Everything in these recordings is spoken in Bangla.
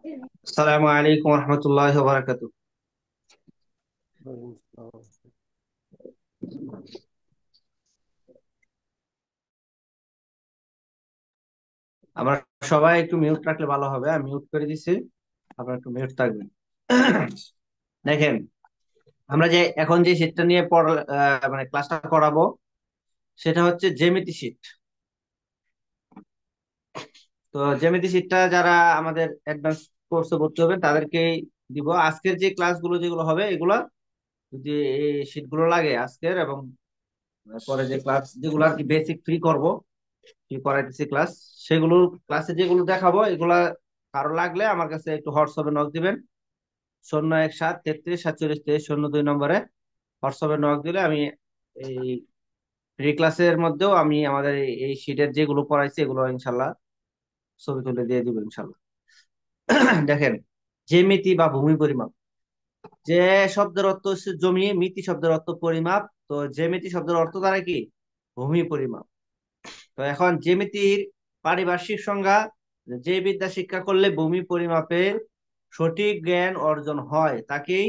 আসসালামু আলাইকুম রহমতুল্লাহ বারাকাতু। আমরা সবাই একটু মিউট রাখলে ভালো হবে। আমি মিউট করে দিছি, আপনারা একটু মিউট থাকবেন। দেখেন, আমরা যে এখন যে শীটটা নিয়ে মানে ক্লাসটা করাবো, সেটা হচ্ছে জ্যামিতি শীট। তো জ্যামিতি শীটটা যারা আমাদের অ্যাডভান্স কোর্সে ভর্তি হবে তাদেরকেই দিব। আজকের যে ক্লাসগুলো যেগুলো হবে, এগুলা যদি এই শীটগুলো লাগে আজকের, এবং পরে যে ক্লাস যেগুলো আর কি বেসিক ফ্রি করব, কি করাইতেছি ক্লাস, সেগুলো ক্লাসে যেগুলো দেখাবো, এগুলা কারো লাগলে আমার কাছে একটু হোয়াটসঅ্যাপে নক দিবেন। 017 33 47 23 02 নম্বরে হোয়াটসঅ্যাপে নক দিলে আমি এই ফ্রি ক্লাসের মধ্যেও আমি আমাদের এই শিটের যেগুলো পড়াইছি এগুলো ইনশাল্লাহ ছবি তুলে দিয়ে দিব ইনশাল্লাহ। দেখেন, জ্যামিতি বা ভূমি পরিমাপ, যে শব্দের অর্থ হচ্ছে জমি, মিতি শব্দের অর্থ পরিমাপ। তো জ্যামিতি শব্দের অর্থ দ্বারা কি ভূমি পরিমাপ। তো এখন জ্যামিতির পারিভাষিক সংজ্ঞা: যে বিদ্যা শিক্ষা করলে ভূমি পরিমাপের সঠিক জ্ঞান অর্জন হয় তাকেই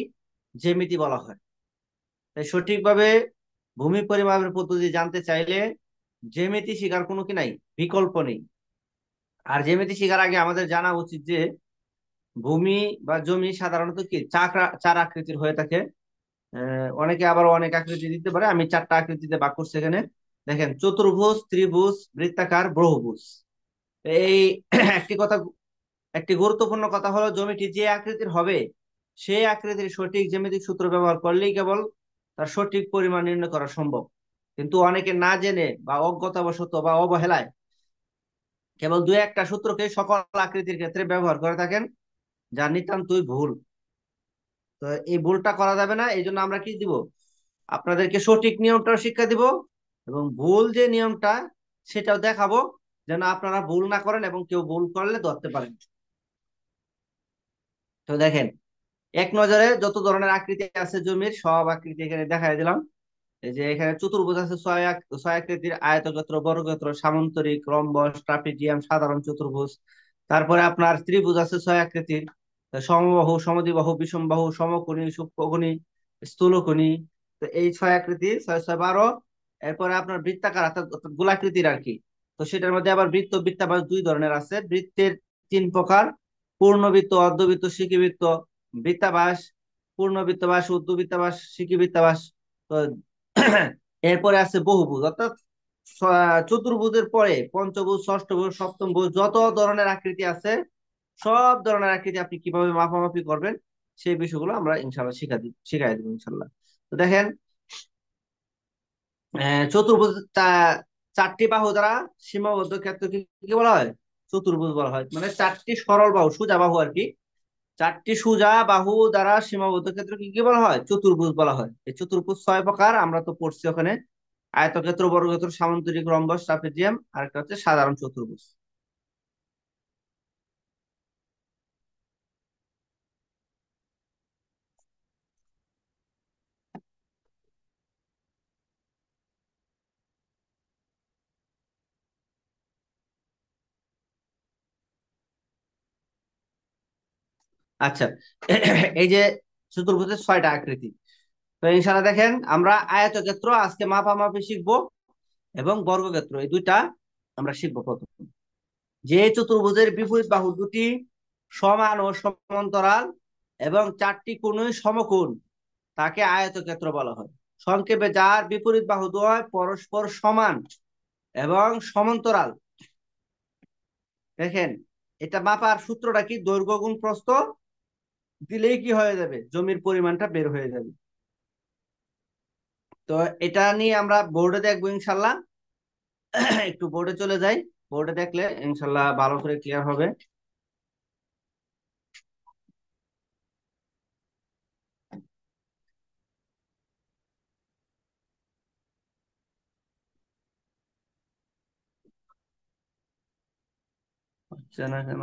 জ্যামিতি বলা হয়। তাই সঠিকভাবে ভূমি পরিমাপের পদ্ধতি জানতে চাইলে জ্যামিতি শিখার কোনো কি নাই, বিকল্প নেই। আর জ্যামিতি শিখার আগে আমাদের জানা উচিত যে ভূমি বা জমি সাধারণত কি চার আকৃতির হয়ে থাকে। অনেকে আবার অনেক আকৃতি দিতে পারে, আমি চারটা আকৃতিতে ভাগ করছি এখানে। দেখেন, চতুর্ভুজ, ত্রিভুজ, বৃত্তাকার, বহুভুজ। এই একটি কথা, একটি গুরুত্বপূর্ণ কথা হলো, জমিটি যে আকৃতির হবে সেই আকৃতির সঠিক জ্যামিতিক সূত্র ব্যবহার করলেই কেবল তার সঠিক পরিমাণ নির্ণয় করা সম্ভব। কিন্তু অনেকে না জেনে বা অজ্ঞতাবশত বা অবহেলায় কেবল দুই একটা সূত্রকে সকল আকৃতির ক্ষেত্রে ব্যবহার করে থাকেন, যা নিতান্তই ভুল। তো এই ভুলটা করা যাবে না, এই জন্য আমরা কি দিব, আপনাদেরকে সঠিক নিয়মটাও শিক্ষা দিব, এবং ভুল যে নিয়মটা সেটাও দেখাবো, যেন আপনারা ভুল না করেন এবং কেউ ভুল করলে ধরতে পারেন। তো দেখেন, এক নজরে যত ধরনের আকৃতি আছে জমির, সব আকৃতি এখানে দেখাই দিলাম। এই যে এখানে চতুর্ভুজ আছে ছয় আকৃতির: আয়তক্ষেত্র, বর্গক্ষেত্র, সামান্তরিক, রম্বস, ট্রাপিজিয়াম, সাধারণ চতুর্ভুজ। তারপরে আপনার ত্রিভুজ আছে ছয় আকৃতির: সমবাহু, সমদ্বিবাহু, বিষমবাহু, সমকোণী, সূক্ষ্মকোণী, স্থূলকোণী। তো এই ছয় আকৃতির ছয় ছয় 12। এরপরে আপনার বৃত্তাকার অর্থাৎ গোলাকৃতির আর কি। তো সেটার মধ্যে আবার বৃত্ত, বৃত্তাকার দুই ধরনের আছে। বৃত্তের তিন প্রকার: পূর্ণবৃত্ত, অর্ধবৃত্ত, সিকিবৃত্ত। বৃত্তাবাস, পূর্ণবৃত্তবাস, ঊর্ধ্ববৃত্তাবাস, সিকিবৃত্তাবাস। তো এরপরে আছে বহুভুজ, অর্থাৎ চতুর্ভুজের পরে পঞ্চভুজ, ষষ্ঠভুজ, সপ্তমভুজ, যত ধরনের আকৃতি আছে সব ধরনের আকৃতি আপনি কিভাবে মাপামাপি করবেন সেই বিষয়গুলো আমরা ইনশাল্লাহ শিখাই দিব ইনশাল্লাহ। তো দেখেন, চতুর্ভুজ চারটি বাহু দ্বারা সীমাবদ্ধ ক্ষেত্রকে কি বলা হয়, চতুর্ভুজ বলা হয়। মানে চারটি সরল বাহু, সোজা বাহু আর কি, চারটি সোজা বাহু দ্বারা সীমাবদ্ধ ক্ষেত্র কি কি বলা হয়, চতুর্ভুজ বলা হয়। এই চতুর্ভুজ ছয় প্রকার, আমরা তো পড়ছি ওখানে: আয়তক্ষেত্র, বর্গক্ষেত্র, সামান্তরিক, রম্বস, ট্রাপিজিয়াম, আর একটা হচ্ছে সাধারণ চতুর্ভুজ। আচ্ছা, এই যে চতুর্ভুজের ছয়টা আকৃতি। তো ইনশাআল্লাহ দেখেন, আমরা আয়তক্ষেত্র আজকে মাপামাপি শিখবো, এবং বর্গক্ষেত্র, এই দুইটা আমরা শিখবো প্রথম। যে চতুর্ভুজের বিপরীত বাহু দুটি সমান ও সমান্তরাল এবং চারটি কোণই সমকোণ, তাকে আয়তক্ষেত্র বলা হয়। সংক্ষেপে, যার বিপরীত বাহু দ্বয় পরস্পর সমান এবং সমান্তরাল। দেখেন, এটা মাপার সূত্রটা কি, দৈর্ঘ্য গুণ প্রস্থ দিলেই কি হয়ে যাবে, জমির পরিমাণটা বের হয়ে যাবে। তো এটা নিয়ে আমরা বোর্ডে দেখবো ইনশাল্লাহ। একটু বোর্ডে চলে যাই, বোর্ডে দেখলে ইনশাল্লাহ ভালো করে ক্লিয়ার হবে। হচ্ছে না কেন?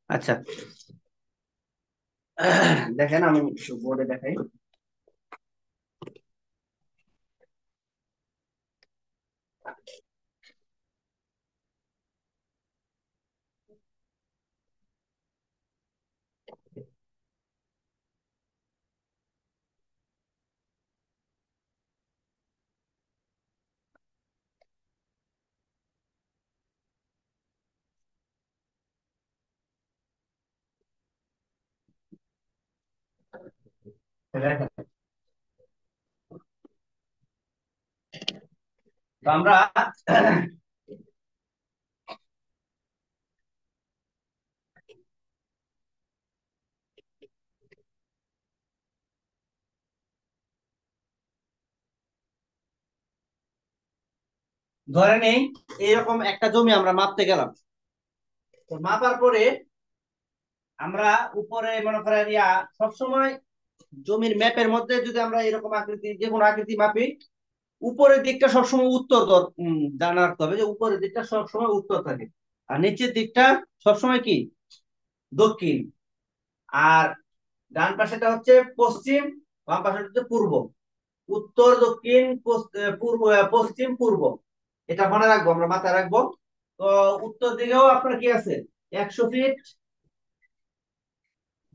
আচ্ছা, দেখেন আমি বোর্ডে দেখাই। দেখেন, তো আমরা ধরে নেই এরকম একটা জমি আমরা মাপতে গেলাম। তো মাপার পরে আমরা উপরে মনে করেন সবসময় জমির ম্যাপের মধ্যে যদি আমরা এরকম আকৃতি যে কোনো আকৃতি মাপি, উপরের দিকটা সবসময় উত্তর জানা রাখতে হবে যে উপরের দিকটা সবসময় উত্তর থাকে, আর নিচের দিকটা সবসময় কি দক্ষিণ। আর ডান পাশেটা হচ্ছে পশ্চিম, বাম পাশেটা হচ্ছে পূর্ব। উত্তর, দক্ষিণ, পূর্ব, পশ্চিম, পূর্ব, এটা মনে রাখবো, আমরা মাথায় রাখবো। তো উত্তর দিকেও আপনার কি আছে 100 ফিট,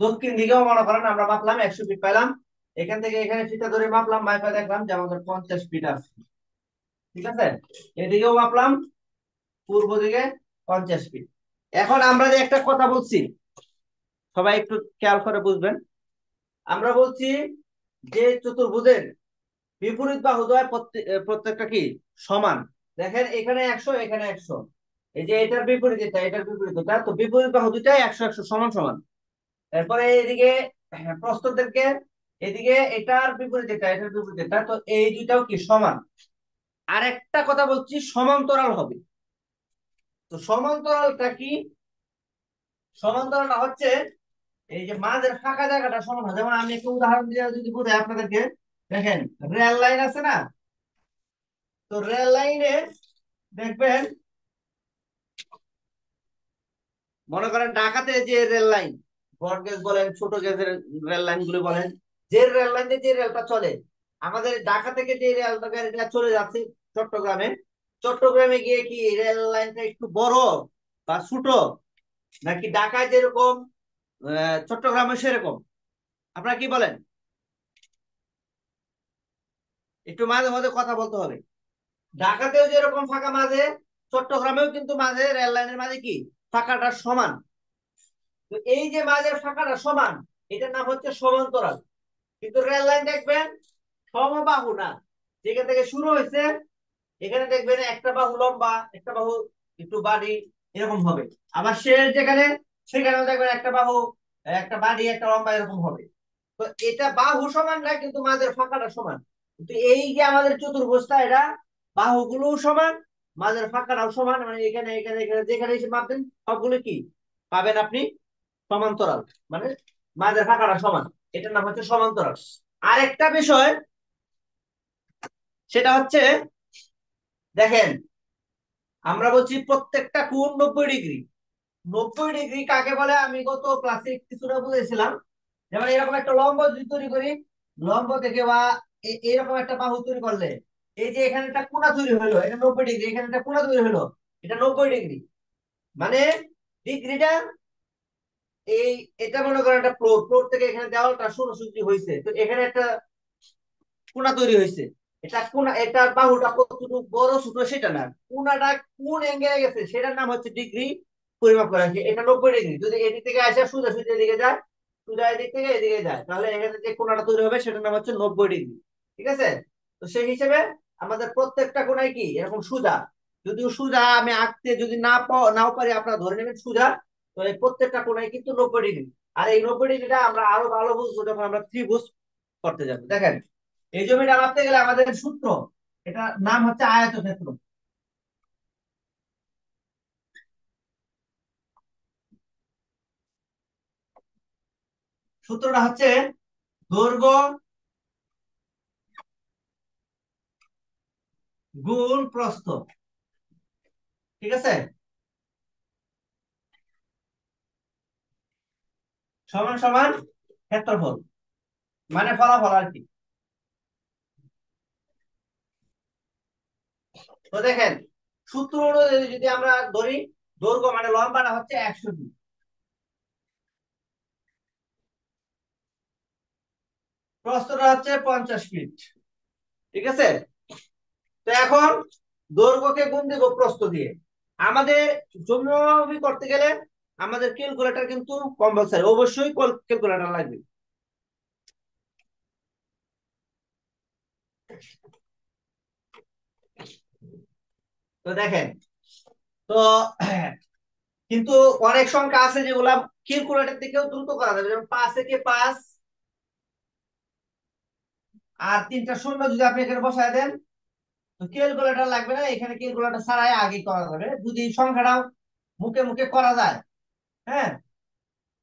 দক্ষিণ দিকেও মনে করেন আমরা মাপলাম 100 ফিট পাইলাম। এখান থেকে এখানে ফিতা ধরে মাপলাম, মাইপা দেখলাম যে আমাদের 50 ফিট আছে। ঠিক আছে, এদিকেও মাপলাম, পূর্ব দিকে 50 ফিট। এখন আমরা যে একটা কথা বলছি, সবাই একটু খেয়াল করে বুঝবেন। আমরা বলছি যে চতুর্ভুজের বিপরীত বাহু দ্বয় প্রত্যেকটা কি সমান। দেখেন এখানে 100, এখানে 100, এই যে এটার বিপরীত এটা, এটার বিপরীত এটা, তো বিপরীত বাহু দুটাই 100 100 সমান সমান। এরপরে এদিকে প্রস্থ থেকে এদিকে এটার বিপরীত এটা, এটার বিপরীত এটা, তো এই দুইটাও কি সমান। আর একটা কথা বলছি, সমান্তরাল হবে। তো সমান্তরালটা কি? সমান্তরালটা হচ্ছে এই যে মাঝের ফাঁকা জায়গাটা সমান হয়। যেমন আমি একটু উদাহরণ দিয়ে যদি বুঝাই আপনাদেরকে, দেখেন রেল লাইন আছে না, তো রেল লাইনে দেখবেন, মনে করেন ঢাকাতে যে রেল লাইন, ব্রড গেজ বলেন, ছোট গেজের রেল লাইন গুলো বলেন, যে রেল লাইনে যে রেলটা চলে, আমাদের ঢাকা থেকে যে রেলটা গাড়িটা চলে যাচ্ছে চট্টগ্রামে, চট্টগ্রামে গিয়ে কি রেল লাইনটা একটু বড় বা ছোট, নাকি ঢাকায় যেরকম চট্টগ্রামে সেরকম? আপনারা কি বলেন? একটু মাঝে মাঝে কথা বলতে হবে। ঢাকাতেও যেরকম ফাঁকা মাঝে, চট্টগ্রামেও কিন্তু মাঝে রেল লাইনের মাঝে কি ফাঁকাটা সমান। তো এই যে মাঝের ফাঁকাটা সমান, এটার নাম হচ্ছে সমান্তরাল। কিন্তু রেল লাইন দেখবেন সমবাহু না, যেখান থেকে শুরু হয়েছে এখানে দেখবেন একটা বাহু লম্বা, একটা বাহু একটু বাড়ি, এরকম হবে। আবার শেষ যেখানে, সেখানেও দেখবেন একটা বাহু, একটা বাড়ি, একটা লম্বা, এরকম হবে। তো এটা বাহু সমান না, কিন্তু মাঝের ফাঁকাটা সমান। কিন্তু এই যে আমাদের চতুর্ভুজটা, এটা বাহুগুলোও সমান, মাঝের ফাঁকাটাও সমান, মানে এখানে এখানে এখানে যেখানে এসে মাপবেন সবগুলো কি পাবেন আপনি সমান্তরাল, মানে মাঝের ফাঁকাটা সমান। এটার নাম হচ্ছে সমান্তরাল। আরেকটা বিষয়, সেটা হচ্ছে দেখেন, আমরা বলছি প্রত্যেকটা কোণ 90 ডিগ্রি। 90 ডিগ্রি কাকে বলে আমি গত ক্লাসে কিছুটা বুঝেছিলাম। যেমন এরকম একটা লম্ব যদি তৈরি করি, লম্ব থেকে বা এরকম একটা বাহু তৈরি করলে, এই যে এখানে একটা কোণা তৈরি হলো, এটা 90 ডিগ্রি, এখানে একটা কোণা তৈরি হলো, এটা 90 ডিগ্রি। মানে ডিগ্রিটা এই, এটা মনে করেন একটা ফ্লোর, ফ্লোর থেকে এখানে দেওয়ালটা 16 ডিগ্রি হয়েছে, তো এখানে একটা কোণা তৈরি হয়েছে। এটা কোণা, এটার বাহুটা কতটুকু বড় ছোট সেটা না, কোণাটা কোন অ্যাঙ্গেলে গেছে সেটার নাম হচ্ছে ডিগ্রি পরিমাপ করা হয়েছে। এটা 90 ডিগ্রি, যদি এদিক থেকে আসে সোজা সোজা এদিকে যায়, সোজা এদিক থেকে এদিকে যায়, তাহলে এখানে যে কোণাটা তৈরি হবে সেটার নাম হচ্ছে 90 ডিগ্রি। ঠিক আছে, তো সেই হিসেবে আমাদের প্রত্যেকটা কোণায় কি এরকম সোজা, যদিও সোজা আমি আঁকতে যদি নাও পারি, আপনারা ধরে নেবেন সোজা। তো এই প্রত্যেকটা কোণায় কিন্তু 90 ডিগ্রি। আর এই 90 ডিগ্রিটা আমরা আরো ভালো বুঝবো যখন আমরা ত্রিভুজ করতে যাবো। দেখেন, এই জমিটা মাপতে গেলে আমাদের সূত্র, এটা নাম হচ্ছে আয়তক্ষেত্র। সূত্রটা হচ্ছে দৈর্ঘ্য গুণ প্রস্থ। ঠিক আছে, সমান সমান ক্ষেত্রফল, মানে ফলাফল আর কি। তো দেখেন, সূত্র অনুযায়ী যদি আমরা ধরি, দৈর্ঘ্য মানে লম্বাটা হচ্ছে 100 ফিট, প্রস্থটা হচ্ছে 50 ফিট। ঠিক আছে। তো এখন দৈর্ঘ্যকে গুণ দিব প্রস্থ দিয়ে। আমাদের জমি করতে গেলে আমাদের ক্যালকুলেটর কিন্তু কম্পালসারি, অবশ্যই ক্যালকুলেটর লাগবে। তো দেখেন, তো কিন্তু অনেক সংখ্যা আছে যেগুলা ক্যালকুলেটর থেকেও দ্রুত করা যাবে, যেমন 5 একে 5, আর তিনটা শূন্য যদি আপনি এখানে বসায় দেন, তো ক্যালকুলেটর লাগবে না, এখানে ক্যালকুলেটর ছাড়াই আগে করা যাবে। যদি সংখ্যাটা মুখে মুখে করা যায়, হ্যাঁ,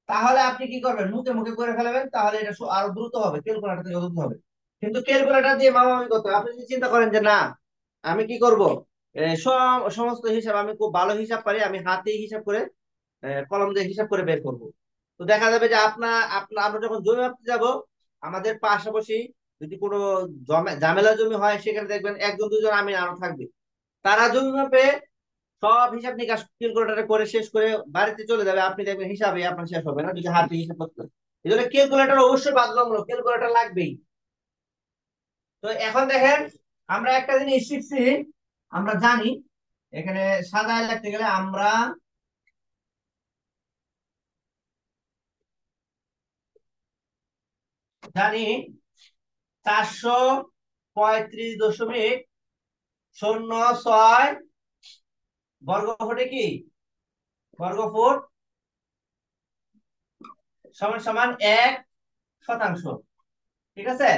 তাহলে আপনি কি করবেন, মুখে মুখে করে ফেলবেন, তাহলে এটা আরো দ্রুত হবে, ক্যালকুলেটর থেকে দ্রুত হবে। কিন্তু ক্যালকুলেটর দিয়ে মামামি করতে হবে। আপনি যদি চিন্তা করেন যে না, আমি কি করব, সমস্ত হিসাব আমি খুব ভালো হিসাব পারি, আমি হাতেই হিসাব করে, কলম দিয়ে হিসাব করে বের করব, তো দেখা যাবে যে আপনার আপনার আমরা যখন জমি মাপতে যাব, আমাদের পাশাপাশি যদি কোনো ঝামেলা জমি হয়, সেখানে দেখবেন একজন দুজন আমি আরো থাকবে, তারা জমি মাপে সব হিসাব নিকাশ ক্যালকুলেটরে করে শেষ করে বাড়িতে চলে যাবে, আপনি দেখবেন হিসাবে আপনার শেষ হবে না যদি হাতে হিসাব করতে হয়। এই জন্য ক্যালকুলেটর অবশ্যই বাধ্যতামূলক, ক্যালকুলেটর লাগবেই। তো এখন দেখেন, আমরা একটা জিনিস শিখছি, আমরা জানি এখানে সাজায় লিখতে গেলে আমরা জানি 435.06 বর্গ ফুটে কি, বর্গ ফুট সমান সমান 1 শতাংশ। ঠিক আছে,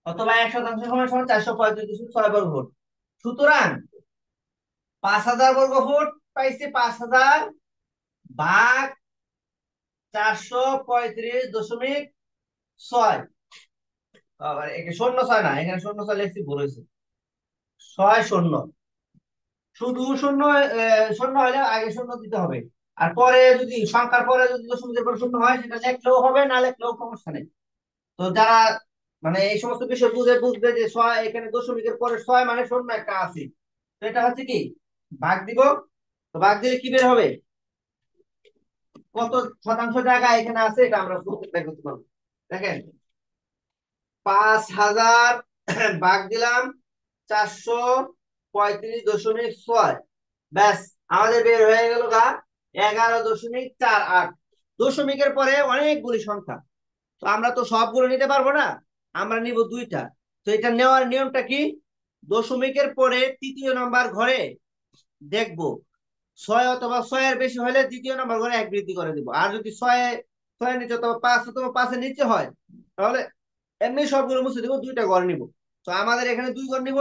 অথবা 1 শতাংশ সমান সমান 435.6 বর্গ ফুট। সুতরাং 5,000 বর্গ ফুট পাইছি, 5,000 ভাগ 435.6, একে শূন্য ছয় না, এখানে শূন্য ছয় লিখছি, ভুল হয়েছে, 6 শূন্য, শুধু শূন্য। শূন্য হলে আগে শূন্য দিতে হবে, আর পরে যদি সংখ্যার পরে যদি দশমিকের পর শূন্য হয়, সেটা লেখলেও হবে, না লেখলেও সমস্যা নেই। তো যারা মানে এই সমস্ত বিষয় বুঝবে যে ছয়, এখানে দশমিকের পরে 6 মানে শূন্য একটা আছে, তো এটা হচ্ছে কি, ভাগ দিব। তো ভাগ দিলে কি বের হবে, কত শতাংশ জায়গা এখানে আছে, এটা আমরা বের করতে পারবো। দেখেন, 5,000 ভাগ দিলাম 435.6, ব্যাস, আমাদের বের হয়ে গেল গা 11.48। দশমিকের পরে অনেকগুলি সংখ্যা, তো আমরা তো সবগুলো নিতে পারবো না, আমরা নিব দুইটা। তো এটা নেওয়ার নিয়মটা কি, দশমিকের পরে তৃতীয় নাম্বার ঘরে দেখবো 6 অথবা 6-এর বেশি হলে দ্বিতীয় নাম্বার ঘরে 1 বৃদ্ধি করে দিব, আর যদি 6-এর নিচে অথবা 5 অথবা 5-এর নিচে হয়, তাহলে এমনি সবগুলো মুছে দিব, দুইটা ঘর নিব। তো আমাদের এখানে 2 ঘর নিব,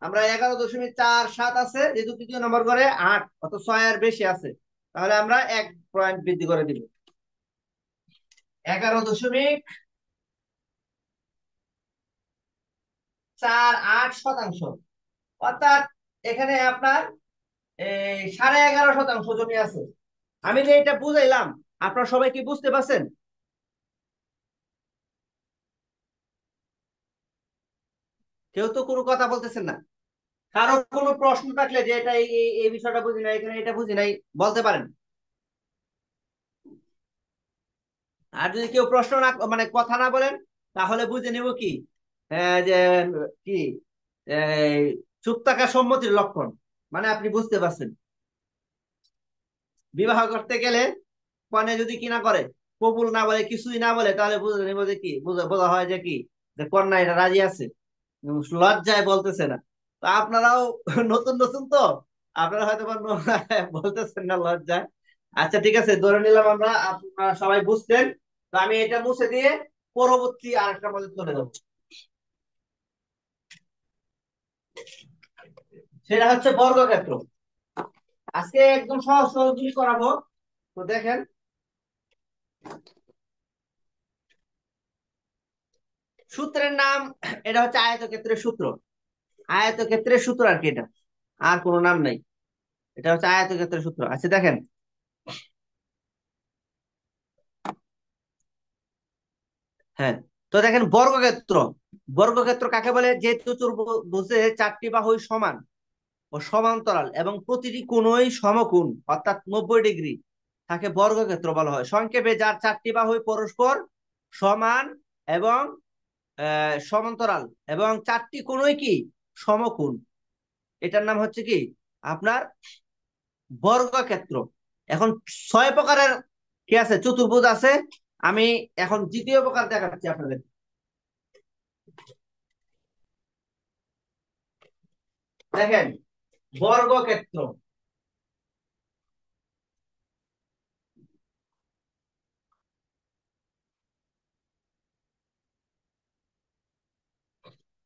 আমরা 11.47 আছে, যেহেতু তৃতীয় নম্বর ঘরে 8 অত 6-এর বেশি আছে, তাহলে আমরা 1 পয়েন্ট বৃদ্ধি করে দিব, 11.48 শতাংশ। অর্থাৎ এখানে আপনার এই 11.5 শতাংশ জমি আছে। আমি যে এটা বুঝাইলাম, আপনারা সবাই কি বুঝতে পারছেন? কেউ তো কোনো কথা বলতেছেন না। কারো কোনো প্রশ্ন থাকলে যে এটা এই বিষয়টা বুঝি নাই, এখানে এটা বুঝি নাই, বলতে পারেন। আর যদি কেউ প্রশ্ন না মানে কথা না বলেন, তাহলে বুঝে নিব কি, যে কি, এই, চুপ থাকা সম্মতির লক্ষণ, মানে আপনি বুঝতে পারছেন। বিবাহ করতে গেলে কনে যদি কি না করে, কবুল না বলে, কিছুই না বলে, তাহলে বুঝে নিব যে কি, বোঝা হয় যে কি, যে কন্যা এটা রাজি আছে, লজ্জায় বলতেছে না। তো আপনারাও নতুন নতুন তো, আপনারা হয়তো বা বলতেছেন না লজ্জায়। আচ্ছা ঠিক আছে, ধরে নিলাম আমরা আপনারা সবাই বুঝতেন। তো আমি এটা মুছে দিয়ে পরবর্তী আরেকটা মধ্যে চলে যাবো, সেটা হচ্ছে বর্গক্ষেত্র। আজকে একদম সহজ সহজ জিনিস করাবো। তো দেখেন, সূত্রের নাম, এটা হচ্ছে আয়তক্ষেত্রের সূত্র। আয়তক্ষেত্রের সূত্র আর কি, এটা আর কোনো নাম নাই, এটা হচ্ছে আয়তক্ষেত্রের সূত্র। আচ্ছা দেখেন, হ্যাঁ, তো দেখেন বর্গক্ষেত্র। বর্গক্ষেত্র কাকে বলে? যে চতুর্ভুজে চারটি বাহুই সমান ও সমান্তরাল এবং প্রতিটি কোণই সমকোণ অর্থাৎ 90 ডিগ্রি, তাকে বর্গক্ষেত্র বলা হয়। সংক্ষেপে যার চারটি বাহুই পরস্পর সমান এবং সমান্তরাল এবং চারটি কোণই কি সমকোণ, এটার নাম হচ্ছে কি আপনার বর্গক্ষেত্র। এখন 6 প্রকারের কি আছে, চতুর্ভুজ আছে। আমি এখন দ্বিতীয় প্রকার দেখাচ্ছি আপনাদের। দেখেন বর্গক্ষেত্র।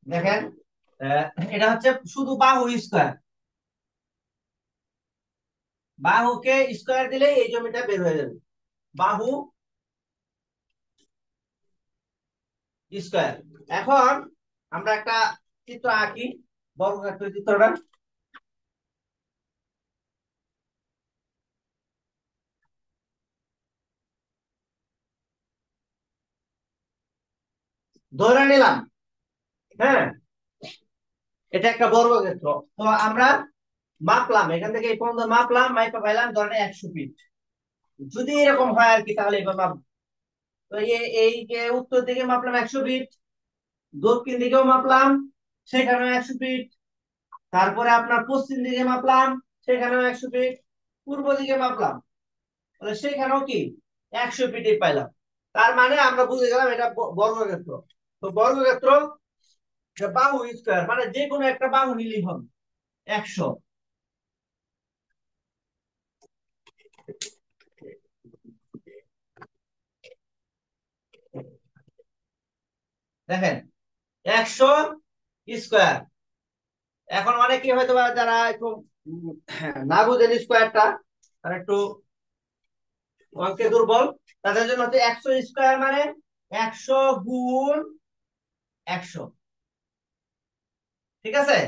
দেখেন আহ, এটা হচ্ছে শুধু বাহু স্কোয়ার। বাহুকে স্কোয়ার দিলে এই জমিটা বের হয়ে যাবে। বাহু স্কোয়ার। এখন আমরা একটা চিত্র আঁকি, বর্গক্ষেত্র চিত্রটা। ধরে নিলাম, হ্যাঁ, এটা একটা বর্গক্ষেত্র। তো আমরা মাপলাম, এখান থেকে এই পর্যন্ত মাপলাম, মাইপা পাইলাম ধরেন 100 ফিট। যদি এরকম হয় আর কি, তাহলে এবার মাপ। তো এই যে উত্তর দিকে মাপলাম 100 ফিট, দক্ষিণ দিকেও মাপলাম, সেখানেও 100 ফিট। তারপরে আপনার পশ্চিম দিকে মাপলাম, সেখানেও 100 ফিট। পূর্ব দিকে মাপলাম, তাহলে সেখানেও কি 100 ফিটই পাইলাম। তার মানে আমরা বুঝে গেলাম এটা বর্গক্ষেত্র। তো বর্গক্ষেত্র বাহু স্কোয়ার মানে যে কোনো একটা বাহু নিলেই হবে 100। দেখেন 100 স্কোয়ার। এখন অনেকে হয়তো বা যারা একটু না বুঝেন স্কোয়ারটা, তারা একটু অঙ্কে দুর্বল, তাদের জন্য হচ্ছে 100 স্কোয়ার মানে 100 গুণ 100। ঠিক আছে?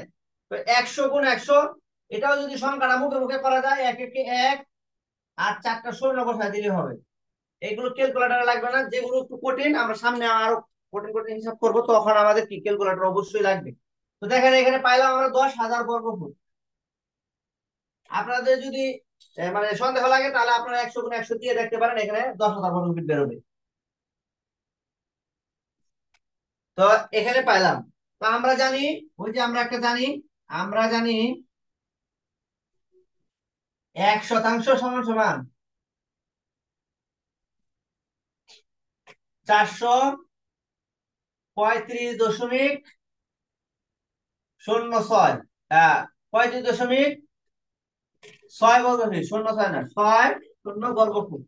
তো 100 গুণ 100, এটাও যদি সংখ্যাটা মুখে মুখে করা যায়, এক একে এক, আর চারটা শূন্য বসায় দিলে হবে। এগুলো ক্যালকুলেটর লাগবে না। যেগুলো একটু কঠিন আমরা সামনে আরো কঠিন কঠিন হিসাব করবো, তখন আমাদের কি ক্যালকুলেটর অবশ্যই লাগবে। তো দেখেন এখানে পাইলাম আমরা 10,000 বর্গ ফুট। আপনাদের যদি মানে সন্দেহ লাগে, তাহলে আপনারা 100 গুণ 100 দিয়ে দেখতে পারেন, এখানে 10,000 বর্গ ফিট বেরোবে। তো এখানে পাইলাম। তো আমরা জানি, ওই যে আমরা একটা জানি, আমরা জানি 1 শতাংশ সমান সমান 435.06। হ্যাঁ, 35.6 বর্গ ফিট, 06 না, 6 শূন্য বর্গ ফুট।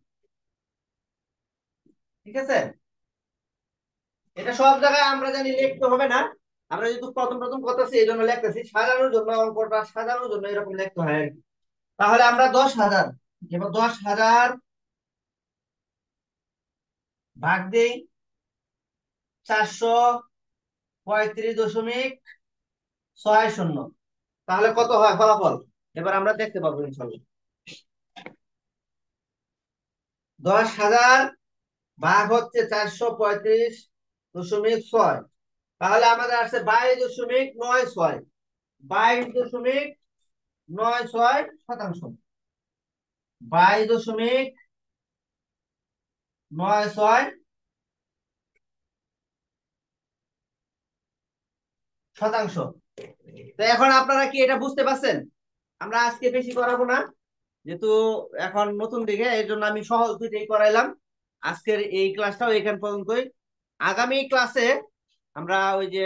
ঠিক আছে? এটা সব জায়গায় আমরা জানি লিখতে হবে না। আমরা যেহেতু প্রথম প্রথম করতেছি এই জন্য লিখতেছি, সাজানোর জন্য, অঙ্কটা সাজানোর জন্য এরকম লিখতে হয় আর কি। তাহলে আমরা 10,000, এবার 10,000 ভাগ দেই 435.60। তাহলে কত হয় ফলাফল? এবার আমরা দেখতে পাবো ইনশাল্লাহ। 10,000 ভাগ হচ্ছে 435.6, তাহলে আমাদের আসছে 22.96। 22.96 শতাংশ। 22.96 শতাংশ। তো এখন আপনারা কি এটা বুঝতে পারছেন? আমরা আজকে বেশি করাবো না, যেহেতু এখন নতুন দিকে, এই জন্য আমি সহজ দুইটাই করাইলাম। আজকের এই ক্লাসটাও এখান পর্যন্তই। আগামী ক্লাসে আমরা ওই যে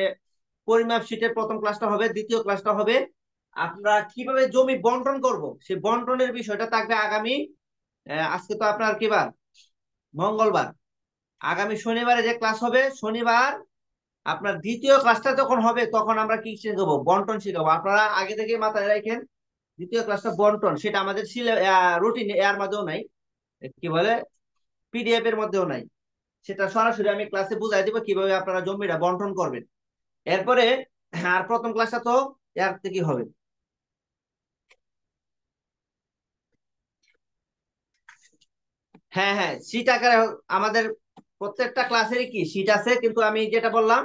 পরিমাপ শীটের প্রথম ক্লাসটা হবে, দ্বিতীয় ক্লাসটা হবে আমরা কিভাবে জমি বন্টন করব, সেই বন্টনের বিষয়টা থাকবে আগামী আজকে তো আপনার কি বার, মঙ্গলবার। আগামী শনিবারে যে ক্লাস হবে, শনিবার আপনার দ্বিতীয় ক্লাসটা যখন হবে, তখন আমরা কি শিখাবো, বন্টন শিখাবো। আপনারা আগে থেকে মাথায় রাখেন, দ্বিতীয় ক্লাসটা বন্টন, সেটা আমাদের রুটিন এর মধ্যেও নাই, কি বলে পিডিএফ এর মধ্যেও নাই। সেটা সরাসরি আমি ক্লাসে বুঝাই দিব কিভাবে আপনারা জমিটা বন্টন করবেন। এরপরে আর প্রথম ক্লাসটা তো এর থেকে হবে। হ্যাঁ হ্যাঁ, সিট আকারে আমাদের প্রত্যেকটা ক্লাসেরই কি শীট আছে, কিন্তু আমি যেটা বললাম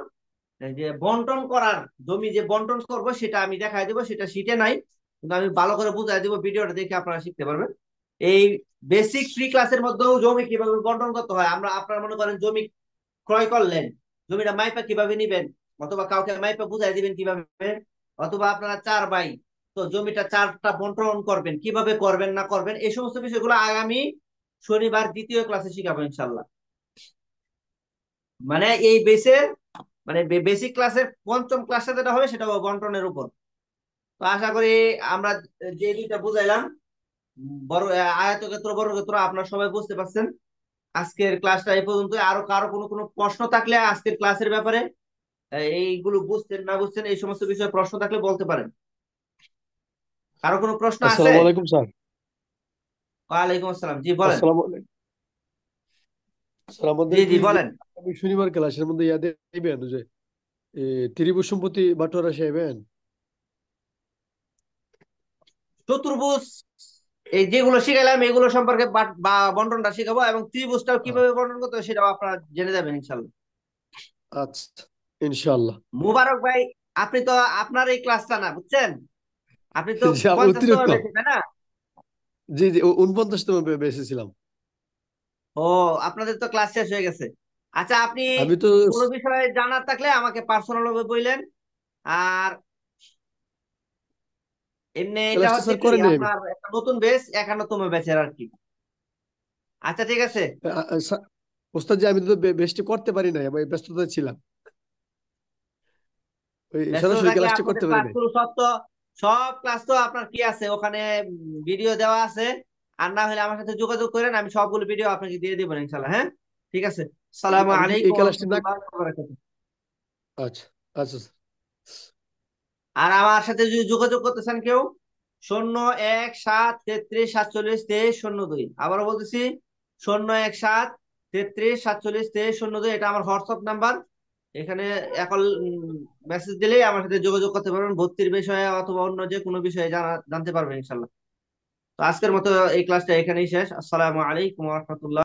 এই যে বন্টন করার, জমি যে বন্টন করব সেটা আমি দেখাই দেবো, সেটা শীটে নাই, কিন্তু আমি ভালো করে বুঝাই দিব, ভিডিওটা দেখে আপনারা শিখতে পারবেন। এই বেসিক ফ্রি ক্লাসের মধ্যেও জমি কিভাবে বন্টন করতে হয়, আমরা আপনারা মনে করেন জমি ক্রয় করলেন, জমিটা মাইপা কিভাবে নিবেন, অথবা কাউকে মাইপা বুঝাই দিবেন কিভাবে, অথবা আপনারা 4 ভাই, তো জমিটা 4টা বন্টন করবেন, কিভাবে করবেন না করবেন, এই সমস্ত বিষয়গুলো আগামী শনিবার দ্বিতীয় ক্লাসে শিখাবো ইনশাল্লাহ। মানে এই বেসের, মানে বেসিক ক্লাসের পঞ্চম ক্লাসটা যেটা হবে সেটা হবে বন্টনের উপর। তো আশা করি আমরা যে দুইটা বুঝাইলাম, বড় আয়তক্ষেত্র বর্গক্ষেত্র, আপনারা সবাই বুঝতে পারছেন। আজকের ক্লাসটা এই পর্যন্ত। আরো কারো কোনো কোনো প্রশ্ন থাকলে আজকের ক্লাসের ব্যাপারে, এইগুলো বুঝছেন না বুঝছেন এই সমস্ত বিষয়ে প্রশ্ন থাকলে বলতে পারেন। কারো কোনো প্রশ্ন আছে? আসসালামু আলাইকুম স্যার। ওয়ালাইকুম আসসালাম, জি বলেন। আসসালামু আলাইকুম স্যার, জি আমাদের জি কি যে বলেন। আগামী শনিবার ক্লাসের মধ্যে ইয়া দিবেন যে ত্রিভুজ সম্পত্তি বাটোয়ারা সাহেবেন? চতুর্ভুজ, এই যেগুলো শিখাইলাম এগুলো সম্পর্কে বা বন্টনটা শিখাবো, এবং ত্রিভুজটাও কিভাবে বন্টন করতে হবে সেটাও আপনারা জেনে যাবেন ইনশাল্লাহ। আচ্ছা, ইনশাআল্লাহ। মুবারক ভাই, আপনি তো, আপনার এই ক্লাসটা না বুঝছেন, আপনি তো জি, আমি 50তম অতিরিক্ত। বেঁচে, তাই না? জি জি, 49তম বেঁচেছিলাম। ও, আপনাদের তো ক্লাস শেষ হয়ে গেছে। আচ্ছা, আপনি আমি তো কোনো বিষয়ে জানার থাকলে আমাকে পার্সোনাল ভাবে বললেন। আর এমনি এটা ক্লাসটা হচ্ছে স্যার কি করেন নাই আমি। আপনার একটা নতুন বেচ, 51তম ব্যাচের আর কি। আচ্ছা ঠিক আছে। ওস্তাদ জি, আমি তো বেস্ট করতে পারি নাই, আমি ব্যস্ততা ছিলাম, ওই ব্যস্ত সরাসরি থাকলে ক্লাসটা আপনাদের করতে পারি নাই। ক্লাসগুলো সব তো, সব ক্লাস তো আপনার কি আছে ওখানে, ভিডিও দেওয়া আছে। আর না হলে আমার সাথে যোগাযোগ করেন, আমি সবগুলো ভিডিও আপনাকে দিয়ে দিব ইনশাল্লাহ। হ্যাঁ, ঠিক আছে। সালামু আমি কি এই আলাইকুম ক্লাসটা না? রহমতুল্লাহ ওয়া বারাকাতুহু। আচ্ছা আচ্ছা স্যার। আর আমার সাথে যদি যোগাযোগ করতে চান কেউ, 01733472322। আবারও বলতেছি, 01733472322, এটা আমার হোয়াটসঅ্যাপ নাম্বার। এখানে এখন মেসেজ দিলেই আমার সাথে যোগাযোগ করতে পারবেন, ভর্তির বিষয়ে অথবা অন্য যে কোনো বিষয়ে জানতে পারবেন ইনশাল্লাহ। তো আজকের মতো এই ক্লাসটা এখানেই শেষ। আসসালামু আলাইকুম রহমতুল্লাহ।